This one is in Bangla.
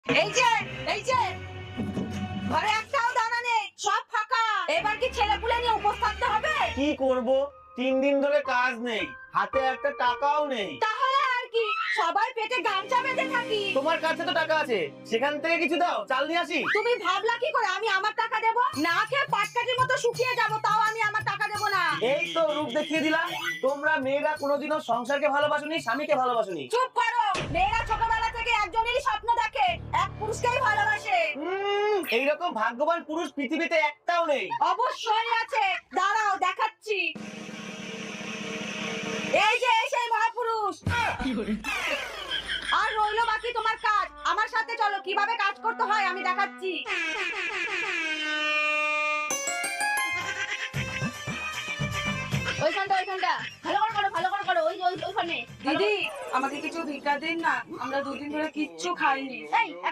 এই যে এই যে ঘরে একটাও দানা নেই, সব ফাঁকা। এবার কি ছেলেপুলে নিয়ে উপোস থাকতে হবে? কি করব, 3 দিন ধরে কাজ নেই, হাতে একটা টাকাও নেই। তাহলে আর কি, সবাই পেটে গামছা বেঁধে থাকি। তোমার কাছে তো টাকা আছে, সেখান থেকে কিছু দাও, চাল নিয়ে আসি। তুমি ভাবলা কি করে আমি আমার টাকা দেব? না খেয়ে পাটকাঠির মতো শুকিয়ে যাব, তাও আমি আমার টাকা দেব না। এই তো রূপ দেখিয়ে দিলাম। তোমরা মেয়েরা কোনোদিনও সংসারকে ভালোবাসোনি, স্বামীকে ভালোবাসোনি। চুপ করো। মেয়েরা ছোটবেলা থেকে একজনেরই স্বপ্ন দেখে, এক পুরুষকেই ভালোবাসে। এইরকম ভাগ্যবান পুরুষ পৃথিবীতে একটাও নেই। অবশ্যই আছে, দাঁড়াও দেখাচ্ছি। এই যে সেই মহাপুরুষ। আর রইলো বাকি তোমার কাজ। আমার সাথে চলো, কিভাবে কাজ করতে হয় আমি দেখাচ্ছি। ওইখানটা ভালো করে করো ওইখানে। দিদি, আমাকে কিছু ভিক্ষা দিন না, আমরা 2 দিন ধরে কিচ্ছু খাইনি। এই